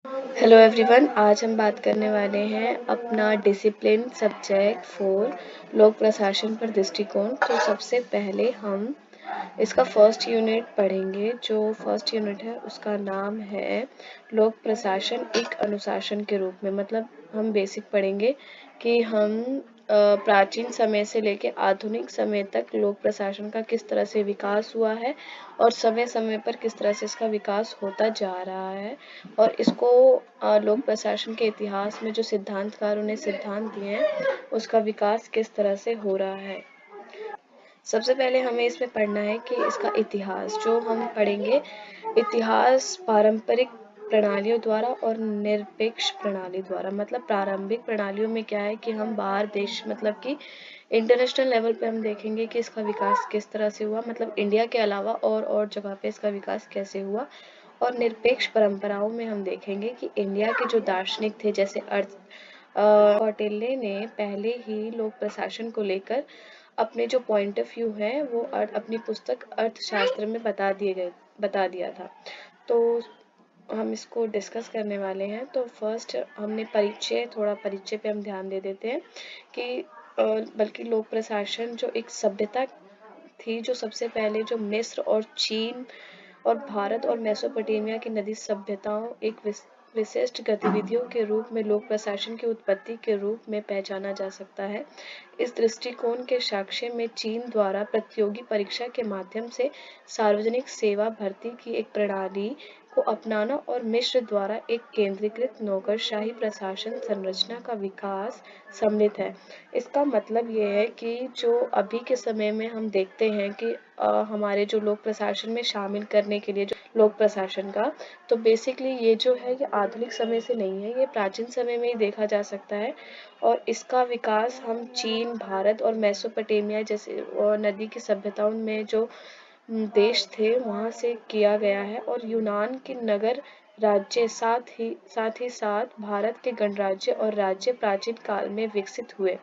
Hello everyone, आज हम बात करने वाले हैं अपना डिसिप्लिन सब्जेक्ट 4 लोक प्रशासन पर दृष्टिकोण। तो सबसे पहले हम इसका फर्स्ट यूनिट पढ़ेंगे। जो फर्स्ट यूनिट है उसका नाम है लोक प्रशासन एक अनुशासन के रूप में। मतलब हम बेसिक पढ़ेंगे कि हम प्राचीन समय से लेकर आधुनिक समय तक लोक प्रशासन का किस तरह से विकास हुआ है और समय समय पर किस तरह से इसका विकास होता जा रहा है, और इसको लोक प्रशासन के इतिहास में जो सिद्धांतकारों ने सिद्धांत दिए हैं उसका विकास किस तरह से हो रहा है। सबसे पहले हमें इसमें पढ़ना है कि इसका इतिहास जो हम पढ़ेंगे, इतिहास पारंपरिक प्रणालियों द्वारा और निरपेक्ष प्रणाली द्वारा। मतलब प्रारंभिक प्रणालियों में क्या है कि हम बाहर देश, मतलब कि इंटरनेशनल लेवल पे हम देखेंगे कि इसका विकास किस तरह से हुआ, मतलब इंडिया के अलावा और जगह पे इसका विकास कैसे हुआ। और निरपेक्ष परंपराओं में हम देखेंगे कि इंडिया के जो दार्शनिक थे, जैसे कौटिल्य ने पहले ही लोक प्रशासन को लेकर अपने जो पॉइंट ऑफ व्यू है वो अपनी पुस्तक अर्थशास्त्र में बता दिया था। तो हम इसको डिस्कस करने वाले हैं। तो फर्स्ट हमने थोड़ा परिचय पे हम ध्यान दे देते हैं कि बल्कि लोक प्रशासन जो एक सभ्यता थी, जो सबसे पहले जो मिस्र और चीन और भारत और मेसोपोटामिया की नदी सभ्यताओं एक विशिष्ट गतिविधियों के रूप में लोक प्रशासन की उत्पत्ति के रूप में पहचाना जा सकता है। इस दृष्टिकोण के साक्ष्य में चीन द्वारा प्रतियोगी परीक्षा के माध्यम से सार्वजनिक सेवा भर्ती की एक प्रणाली को अपनाना और मिस्र द्वारा एक केंद्रीकृत नौकरशाही प्रशासन संरचना का विकास सम्मिलित है। इसका मतलब ये है कि जो अभी के समय में हम देखते हैं कि हमारे जो लोक प्रशासन में शामिल करने के लिए जो लोक प्रशासन का, तो बेसिकली ये जो है ये आधुनिक समय से नहीं है, ये प्राचीन समय में ही देखा जा सकता है। और इसका विकास हम चीन, भारत और मेसोपोटामिया जैसे नदी की सभ्यताओं में जो देश थे वहां से किया गया है। और यूनान के नगर राज्य साथ ही साथ भारत के गणराज्य और राज्य प्राचीन काल में विकसित हुए।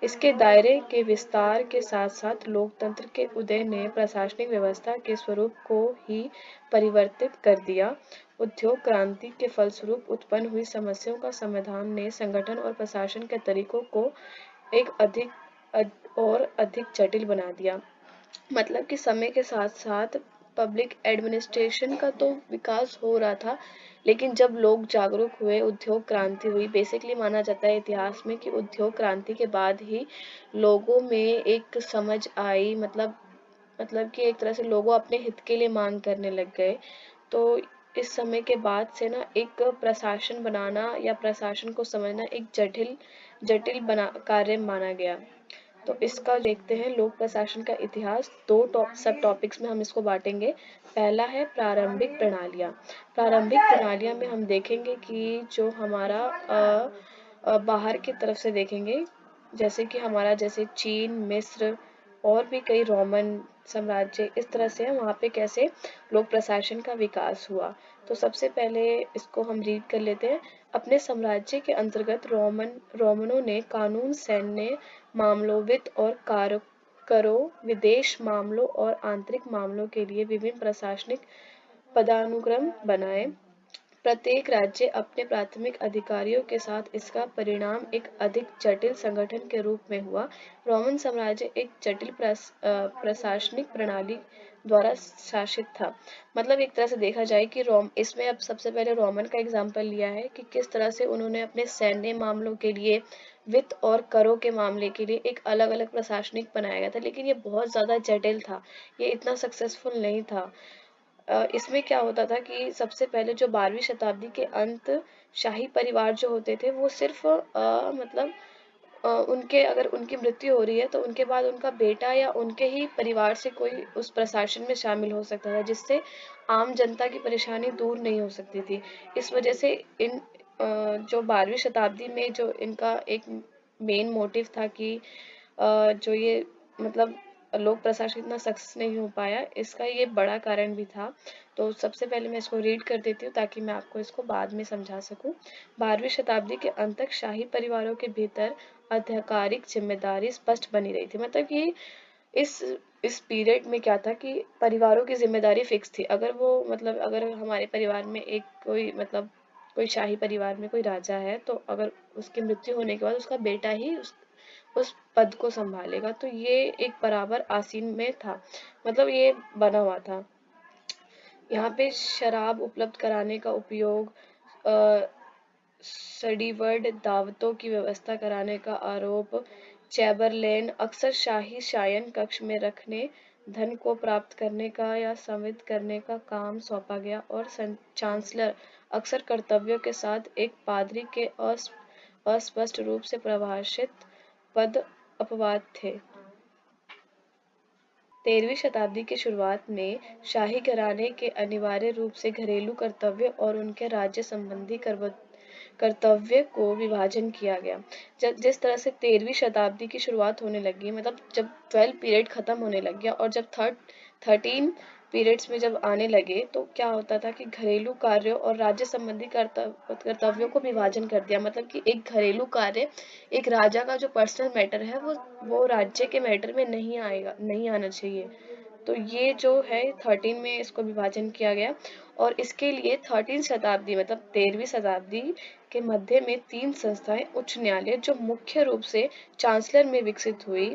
इसके दायरे के विस्तार के साथ साथ लोकतंत्र के उदय ने प्रशासनिक व्यवस्था के स्वरूप को ही परिवर्तित कर दिया। उद्योग क्रांति के फलस्वरूप उत्पन्न हुई समस्याओं का समाधान ने संगठन और प्रशासन के तरीकों को एक और अधिक जटिल बना दिया। मतलब कि समय के साथ साथ पब्लिक एडमिनिस्ट्रेशन का तो विकास हो रहा था, लेकिन जब लोग जागरूक हुए, उद्योग क्रांति हुई। बेसिकली माना जाता है इतिहास में कि उद्योग क्रांति के बाद ही लोगों में एक समझ आई। मतलब कि एक तरह से लोगों अपने हित के लिए मांग करने लग गए। तो इस समय के बाद से ना एक प्रशासन बनाना या प्रशासन को समझना एक जटिल जटिल बना कार्य माना गया। तो इसका देखते हैं लोक प्रशासन का इतिहास। दो सब टॉपिक्स में हम इसको बांटेंगे। पहला है प्रारंभिक प्रणालियाँ। प्रारंभिक प्रणालियाँ में हम देखेंगे कि जो हमारा बाहर की तरफ से देखेंगे, जैसे कि हमारा जैसे चीन, मिस्र और भी कई रोमन साम्राज्य, इस तरह से वहाँ पे कैसे लोक प्रशासन का विकास हुआ। तो सबसे पहले इसको हम रीड कर लेते हैं। अपने साम्राज्य के अंतर्गत रोमनों ने कानून, सैन्य मामलों, वित्त और करों, विदेश मामलों और आंतरिक मामलों के लिए विभिन्न प्रशासनिक पदानुक्रम बनाए। प्रत्येक राज्य अपने प्राथमिक अधिकारियों के साथ इसका परिणाम एक अधिक जटिल संगठन के रूप में हुआ। रोमन साम्राज्य एक जटिल प्रशासनिक प्रणाली द्वारा शासित था। मतलब एक तरह से देखा जाए कि इसमें अब सबसे पहले रोमन का एग्जाम्पल लिया है कि किस तरह से उन्होंने अपने सैन्य मामलों के लिए, वित्त और करों के मामले के लिए एक अलग अलग प्रशासनिक बनाया गया था, लेकिन ये बहुत ज़्यादा जटिल था, ये इतना सक्सेसफुल नहीं था। इसमें क्या होता था कि सबसे पहले जो 12वीं शताब्दी के अंत शाही परिवार जो होते थे वो सिर्फ मतलब उनके अगर उनकी मृत्यु हो रही है तो उनके बाद उनका बेटा या उनके ही परिवार से कोई उस प्रशासन में शामिल हो सकता था, जिससे आम जनता की परेशानी दूर नहीं हो सकती थी। इस वजह से इन जो 12वीं शताब्दी में जो इनका एक मेन मोटिव था कि जो ये मतलब लोक प्रशासन इतना सक्सेस नहीं हो पाया, इसका ये बड़ा कारण भी था। तो सबसे पहले मैं इसको रीड कर देती हूँ ताकि मैं आपको इसको बाद में समझा सकूं। 12वीं शताब्दी के अंत तक शाही परिवारों के भीतर आधिकारिक जिम्मेदारी स्पष्ट बनी रही थी। मतलब कि इस इस पीरियड में क्या था कि परिवारों की जिम्मेदारी फिक्स थी। अगर वो मतलब अगर हमारे परिवार में एक कोई मतलब कोई शाही परिवार में कोई राजा है तो अगर उसकी मृत्यु होने के बाद उसका बेटा ही उस पद को संभालेगा, तो ये एक बराबर आसीन में था, मतलब ये बना हुआ था। यहाँ पे शराब उपलब्ध कराने का उपयोग, सडीवर्ड दावतों की व्यवस्था कराने का आरोप, चैबरलेन अक्सर शाही शयन कक्ष में रखने, धन को प्राप्त करने का या संविद करने का काम सौंपा गया, और चांसलर अक्सर कर्तव्यों के साथ एक पादरी के अस्पष्ट रूप से परिभाषित पद अपवाद थे। 13वीं शताब्दी की शुरुआत में शाही घराने के अनिवार्य रूप से घरेलू कर्तव्य और उनके राज्य संबंधी कर्तव्य को विभाजन किया गया। जिस तरह से 13वीं शताब्दी की शुरुआत होने लगी, मतलब जब 12 पीरियड खत्म होने लग गया और जब 13 पीरियड्स में जब आने लगे, तो क्या होता था कि घरेलू कार्यों और राज्य संबंधी कर्तव्यों को विभाजन कर दिया। मतलब कि एक घरेलू कार्य, एक राजा का जो पर्सनल मैटर है वो राज्य के मैटर में नहीं आना चाहिए। तो ये जो है 13 में इसको विभाजन किया गया, और इसके लिए 13 शताब्दी मतलब 13वीं शताब्दी के मध्य में 3 संस्थाएं उच्च न्यायालय जो मुख्य रूप से चांसलर में विकसित हुई,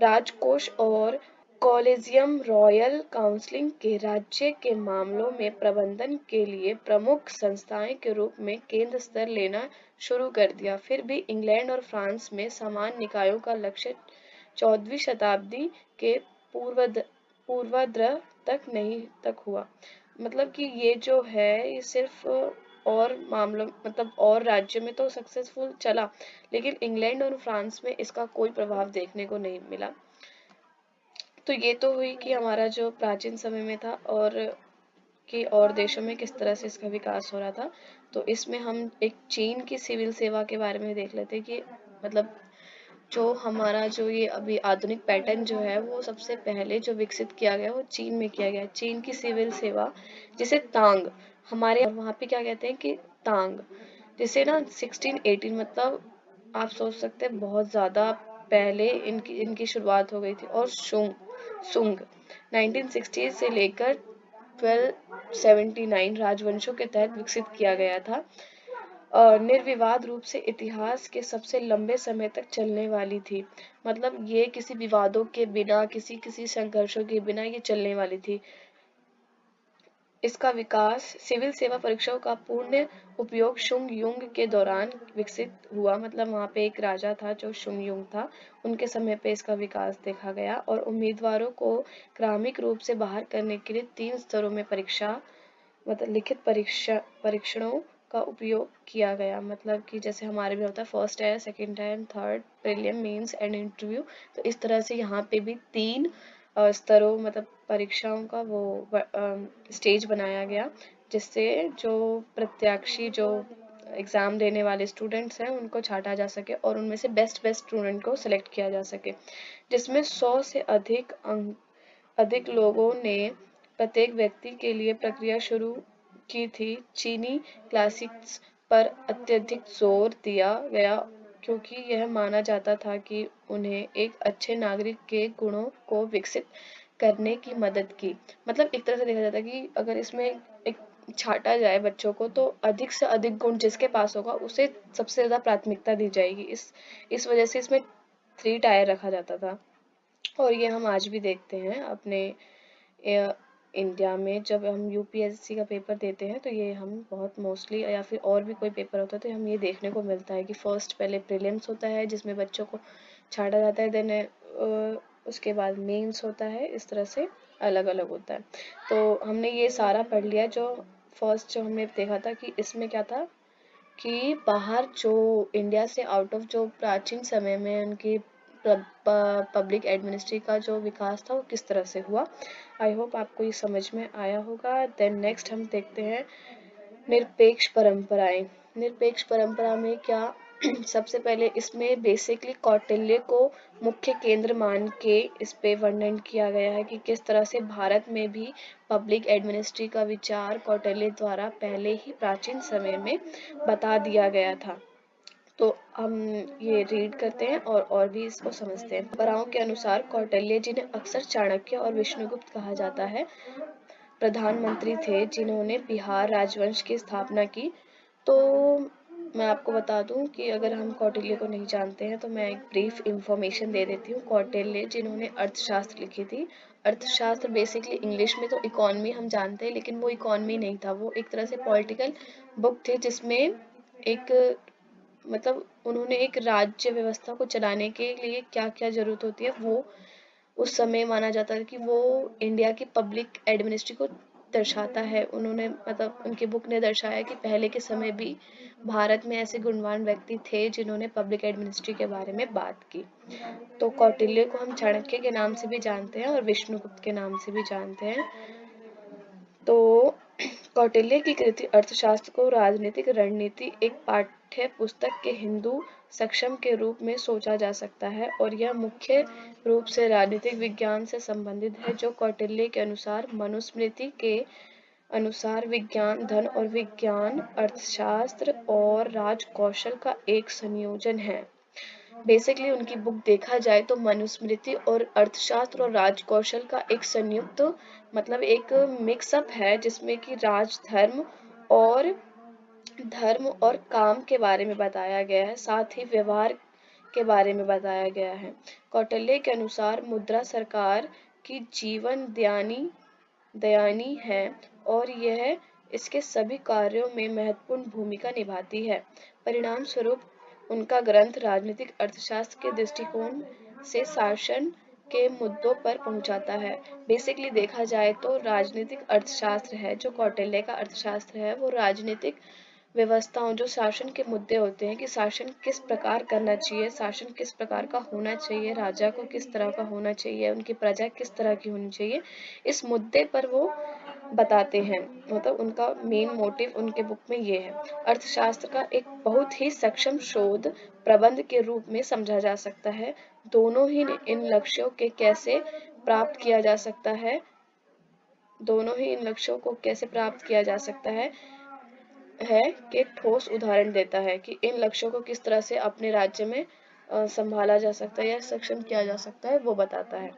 राजकोष और कॉलेजियम रॉयल काउंसिल के राज्य के मामलों में प्रबंधन के लिए प्रमुख संस्थाएं के रूप में केंद्र स्तर लेना शुरू कर दिया। फिर भी इंग्लैंड और फ्रांस में समान निकायों का लक्ष्य 14वीं शताब्दी के पूर्वाद्र तक हुआ। मतलब कि ये जो है ये सिर्फ और मामलों मतलब और राज्य में तो सक्सेसफुल चला, लेकिन इंग्लैंड और फ्रांस में इसका कोई प्रभाव देखने को नहीं मिला। तो ये तो हुई कि हमारा जो प्राचीन समय में था और कि और देशों में किस तरह से इसका विकास हो रहा था। तो इसमें हम एक चीन की सिविल सेवा के बारे में देख लेते हैं कि मतलब जो हमारा जो ये अभी आधुनिक पैटर्न जो है वो सबसे पहले जो विकसित किया गया वो चीन में किया गया। चीन की सिविल सेवा जिसे तांग, हमारे वहाँ पे क्या कहते हैं कि तांग, जिसे ना 1618 मतलब आप सोच सकते हैं बहुत ज़्यादा पहले इनकी इनकी शुरुआत हो गई थी। और सुंग 1960 से लेकर 1279 राजवंशों के तहत विकसित किया गया था। निर्विवाद रूप से इतिहास के सबसे लंबे समय तक चलने वाली थी। मतलब ये किसी विवादों के बिना, किसी संघर्षों के बिना ये चलने वाली थी। इसका विकास सिविल सेवा परीक्षाओं का पूर्ण उपयोग शुंग युंग के दौरान विकसित हुआ। मतलब वहाँ पे एक राजा था जो शुंग युंग था, उनके समय पे इसका विकास देखा गया। और उम्मीदवारों को क्रमिक रूप से बाहर करने के लिए 3 स्तरों में परीक्षा मतलब लिखित परीक्षणों का उपयोग किया गया। मतलब कि जैसे हमारे में होता है first tier, second tier, third prelim, mains and interview, तो इस तरह से यहाँ पे भी 3 स्तरों मतलब परीक्षाओं का वो स्टेज बनाया गया, जिससे जो प्रत्याशी जो एग्ज़ाम देने वाले स्टूडेंट्स हैं उनको छांटा जा सके और उनमें से बेस्ट स्टूडेंट को सिलेक्ट किया जा सके, जिसमें 100 से अधिक लोगों ने प्रत्येक व्यक्ति के लिए प्रक्रिया शुरू की थी। चीनी क्लासिक्स पर अत्यधिक जोर दिया गया क्योंकि यह माना जाता था कि उन्हें एक अच्छे नागरिक के गुणों को विकसित करने की मदद की। मतलब एक तरह से देखा जाता है कि अगर इसमें एक छांटा जाए बच्चों को तो अधिक से अधिक गुण जिसके पास होगा उसे सबसे ज़्यादा प्राथमिकता दी जाएगी। इस वजह से इसमें 3 टायर रखा जाता था। और ये हम आज भी देखते हैं अपने इंडिया में। जब हम यूपीएससी का पेपर देते हैं तो ये हम बहुत मोस्टली, या फिर और भी कोई पेपर होता है तो हम ये देखने को मिलता है कि फर्स्ट पहले प्रीलिम्स होता है जिसमें बच्चों को छांटा जाता है, देन उसके बाद मेंस होता है, इस तरह से अलग अलग होता है। तो हमने ये सारा पढ़ लिया। जो फर्स्ट जो हमने देखा था कि इसमें क्या था कि बाहर जो इंडिया से आउट ऑफ जो प्राचीन समय में उनकी पब्लिक एडमिनिस्ट्री का जो विकास था वो किस तरह से हुआ। आई होप आपको ये समझ में आया होगा। देन नेक्स्ट हम देखते हैं निरपेक्ष परंपराएं। निरपेक्ष परंपरा में क्या सबसे पहले इसमें बेसिकली कौटिल्य को मुख्य केंद्र मान के इस पे वर्णन किया गया है कि किस तरह से भारत में भी पब्लिक एडमिनिस्ट्री का विचार कौटिल्य द्वारा पहले ही प्राचीन समय में बता दिया गया था। तो हम ये रीड करते हैं और भी इसको समझते हैं। परंपराओं के अनुसार कौटिल्य, जिन्हें अक्सर चाणक्य और विष्णुगुप्त कहा जाता है, प्रधानमंत्री थे जिन्होंने बिहार राजवंश की स्थापना की। तो मैं आपको बता दूं कि अगर हम कौटिल्य को नहीं जानते हैं तो मैं एक ब्रीफ इंफॉर्मेशन दे देती हूँ। कौटिल्य जिन्होंने अर्थशास्त्र लिखी थी। अर्थशास्त्र बेसिकली इंग्लिश में तो इकोनॉमी हम जानते हैं, लेकिन वो इकोनॉमी नहीं था, वो एक तरह से पॉलिटिकल बुक थे, जिसमें एक मतलब उन्होंने एक राज्य व्यवस्था को चलाने के लिए क्या क्या जरूरत होती है वो उस समय माना जाता था कि वो इंडिया की पब्लिक एडमिनिस्ट्री को दर्शाता है। उन्होंने मतलब उनकी बुक ने दर्शाया कि पहले के समय भी भारत में ऐसे गुणवान व्यक्ति थे जिन्होंने पब्लिक एडमिनिस्ट्री के बारे में बात की। तो कौटिल्य को हम चाणक्य के नाम से भी जानते हैं और विष्णुगुप्त के नाम से भी जानते हैं। तो कौटिल्य की कृति अर्थशास्त्र को राजनीतिक रणनीति एक पाठ्य पुस्तक के हिंदू सक्षम के रूप में सोचा जा सकता है, और यह मुख्य रूप से राजनीतिक विज्ञान से संबंधित है, जो कौटिल्य के अनुसार मनुस्मृति के अनुसार विज्ञान, धन और विज्ञान, अर्थशास्त्र और राजकौशल का एक संयोजन है। बेसिकली उनकी बुक देखा जाए तो मनुस्मृति और अर्थशास्त्र और राजकौशल का एक संयुक्त मतलब एक मिक्सअप है, जिसमें कि और धर्म और काम के बारे में बताया गया है, साथ ही व्यवहार के बारे में बताया गया है। कौटिल्य के अनुसार मुद्रा सरकार की जीवन दयानी है और यह इसके सभी कार्यों में महत्वपूर्ण भूमिका निभाती है। परिणाम स्वरूप उनका ग्रंथ राजनीतिक अर्थशास्त्र के दृष्टिकोण से शासन के मुद्दों पर पहुंचाता है। बेसिकली देखा जाए तो राजनीतिक अर्थशास्त्र है, जो कौटिल्य का अर्थशास्त्र है, वो राजनीतिक व्यवस्थाओं जो शासन के मुद्दे होते हैं कि शासन किस प्रकार करना चाहिए, शासन किस प्रकार का होना चाहिए, राजा को किस तरह का होना चाहिए, उनकी प्रजा किस तरह की होनी चाहिए, इस मुद्दे पर वो बताते हैं। मतलब उनका मेन मोटिव उनके बुक में ये है। अर्थशास्त्र का एक बहुत ही सक्षम शोध प्रबंध के रूप में समझा जा सकता है। दोनों ही इन लक्ष्यों के कैसे प्राप्त किया जा सकता है दोनों ही इन लक्ष्यों को कैसे प्राप्त किया जा सकता है कि ठोस उदाहरण देता है कि इन लक्ष्यों को किस तरह से अपने राज्य में संभाला जा सकता है या सक्षम किया जा सकता है, वो बताता है।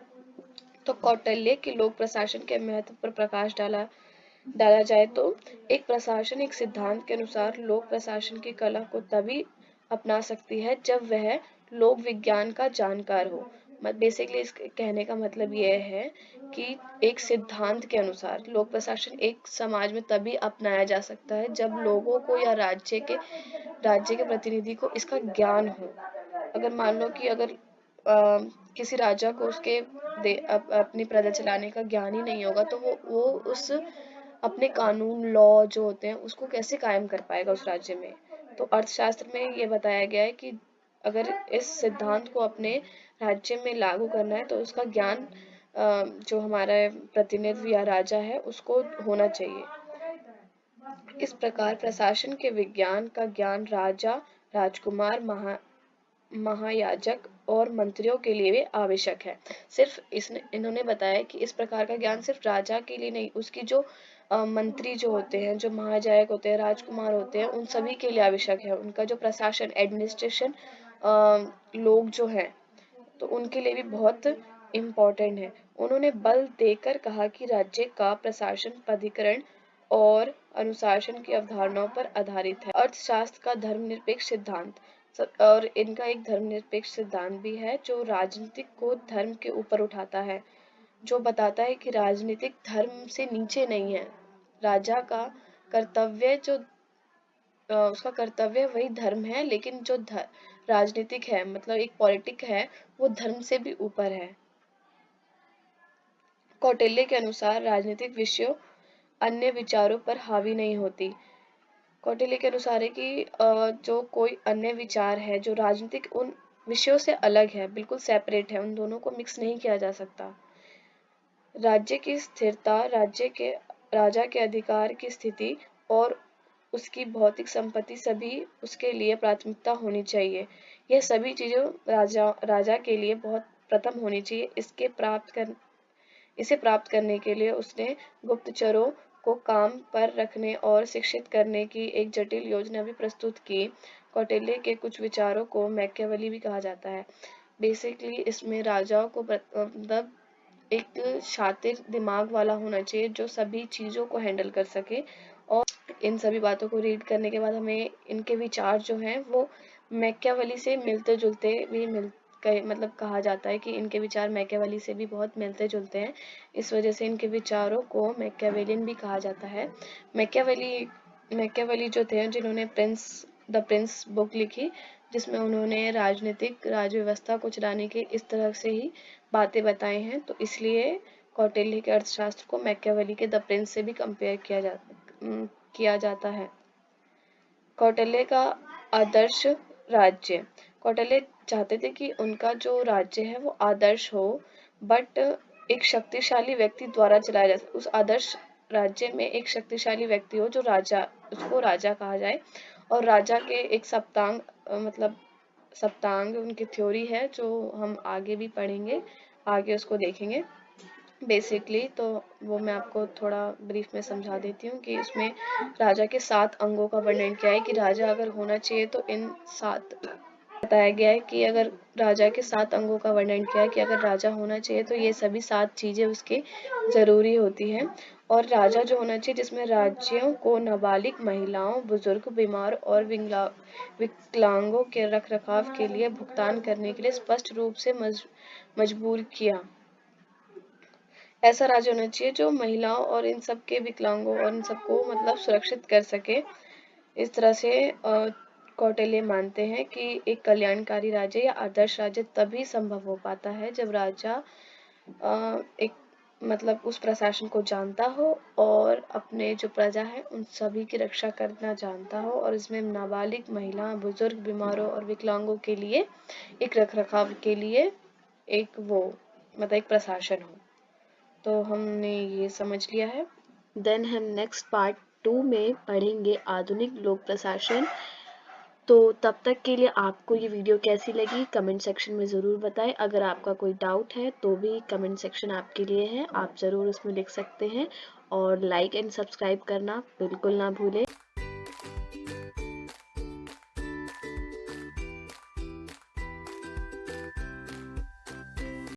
तो कौटिल्य के लोक प्रशासन के महत्व पर प्रकाश डाला जाए तो एक प्रशासन एक सिद्धांत के अनुसार लोक प्रशासन की कला को तभी अपना सकती है जब वह लोक विज्ञान का जानकार हो। बेसिकली इस कहने का मतलब यह है कि एक सिद्धांत के अनुसार लोक प्रशासन एक समाज में तभी अपनाया जा सकता है जब लोगों को या राज्य के प्रतिनिधि को इसका ज्ञान हो। अगर मान लो कि अगर किसी राजा को अपनी प्रजा चलाने का ज्ञान ही नहीं होगा तो वो उस अपने कानून लॉ जो होते हैं उसको कैसे कायम कर पाएगा उस राज्य में। तो अर्थशास्त्र में ये बताया गया है कि अगर इस सिद्धांत को अपने राज्य में लागू करना है तो उसका ज्ञान जो हमारा प्रतिनिधि या राजा है उसको होना चाहिए। इस प्रकार प्रशासन के विज्ञान का ज्ञान राजा, राजकुमार, महायाजक और मंत्रियों के लिए भी आवश्यक है। सिर्फ इन्होंने बताया कि इस प्रकार का ज्ञान सिर्फ राजा के लिए नहीं, उसकी जो मंत्री जो होते हैं, जो महाजायक होते हैं, राजकुमार होते हैं, उन सभी के लिए आवश्यक है। उनका जो प्रशासन एडमिनिस्ट्रेशन लोग जो हैं तो उनके लिए भी बहुत इम्पोर्टेंट है। उन्होंने बल देकर कहा कि राज्य का प्रशासन प्राधिकरण और अनुशासन की अवधारणाओं पर आधारित है। अर्थशास्त्र का धर्मनिरपेक्ष सिद्धांत और इनका एक धर्मनिरपेक्ष सिद्धांत भी है जो राजनीतिक को धर्म के ऊपर उठाता है, जो बताता है कि राजनीतिक धर्म से नीचे नहीं है। राजा का कर्तव्य उसका कर्तव्य वही धर्म है, लेकिन जो राजनीतिक है मतलब एक पॉलिटिक है वो धर्म से भी ऊपर है। कौटिल्य के अनुसार राजनीतिक विषयों अन्य विचारों पर हावी नहीं होती। कौटिल्य के अनुसार है कि जो कोई अन्य विचार है जो राजनीतिक उन विषयों से अलग है, बिल्कुल सेपरेट है, उन दोनों को मिक्स नहीं किया जा सकता। राज्य की स्थिरता, राजा के अधिकार की स्थिति और उसकी भौतिक संपत्ति सभी उसके लिए प्राथमिकता होनी चाहिए। यह सभी चीजें राजा के लिए बहुत प्रथम होनी चाहिए। इसे प्राप्त करने के लिए उसने गुप्तचरों को काम पर रखने और शिक्षित करने की एक जटिल योजना भी प्रस्तुत की। कौटिल्य के कुछ विचारों को मैकियावेली भी कहा जाता है। बेसिकली इसमें राजाओं को मतलब एक शातिर दिमाग वाला होना चाहिए जो सभी चीजों को हैंडल कर सके और इन सभी बातों को रीड करने के बाद हमें इनके विचार जो हैं वो मैकियावेली से मिलते जुलते भी मतलब कहा जाता है कि इनके विचार मैकियावेली से भी बहुत मिलते जुलते हैं। इस वजह से इनके विचारों को मैकियावेलियन भी कहा जाता है। मैकियावेली जो थे जिन्होंने द प्रिंस बुक लिखी, जिसमें उन्होंने राजनीतिक राज व्यवस्था को चलाने के इस तरह से ही बातें बताई हैं, तो इसलिए कौटिल्य के अर्थशास्त्र को मैकियावेली के द प्रिंस से भी कंपेयर किया जाता है। कौटिल्य का आदर्श राज्य। कौटिल्य चाहते थे कि उनका जो राज्य है वो आदर्श हो, बट एक शक्तिशाली व्यक्ति द्वारा चलाया जाए। उस आदर्श राज्य में एक शक्तिशाली व्यक्ति हो जो राजा, उसको राजा कहा जाए, और राजा के एक सप्तांग उनकी थ्योरी है जो हम आगे भी पढ़ेंगे, आगे उसको देखेंगे बेसिकली। तो वो मैं आपको थोड़ा ब्रीफ में समझा देती हूँ कि उसमें राजा के 7 अंगों का वर्णन किया है कि राजा अगर होना चाहिए तो इन 7 बताया गया है कि अगर राजा के 7 अंगों का वर्णन किया है कि अगर राजा होना चाहिए तो ये सभी 7 चीजें उसके जरूरी होती हैं। और राजा जो होना चाहिए जिसमें राज्यों को नाबालिग महिलाओं, बुजुर्ग, बीमार और विकलांगों के रख रखाव के लिए भुगतान करने के लिए स्पष्ट रूप से मजबूर किया। ऐसा राज्य होना चाहिए जो महिलाओं और इन सब के विकलांगों और इन सबको मतलब सुरक्षित कर सके। इस तरह से कौटिल्य मानते हैं कि एक कल्याणकारी राज्य या आदर्श राज्य तभी संभव हो पाता है जब राजा एक मतलब उस प्रशासन को जानता हो और अपने जो प्रजा है उन सभी की रक्षा करना जानता हो, और इसमें नाबालिग महिला, बुजुर्ग, बीमारों और विकलांगों के लिए एक रखरखाव के लिए एक प्रशासन हो। तो हमने ये समझ लिया है। देन हम नेक्स्ट पार्ट 2 में पढ़ेंगे आधुनिक लोक प्रशासन। तो तब तक के लिए आपको ये वीडियो कैसी लगी कमेंट सेक्शन में ज़रूर बताएं। अगर आपका कोई डाउट है तो भी कमेंट सेक्शन आपके लिए है, आप ज़रूर उसमें लिख सकते हैं, और लाइक एंड सब्सक्राइब करना बिल्कुल ना भूलें।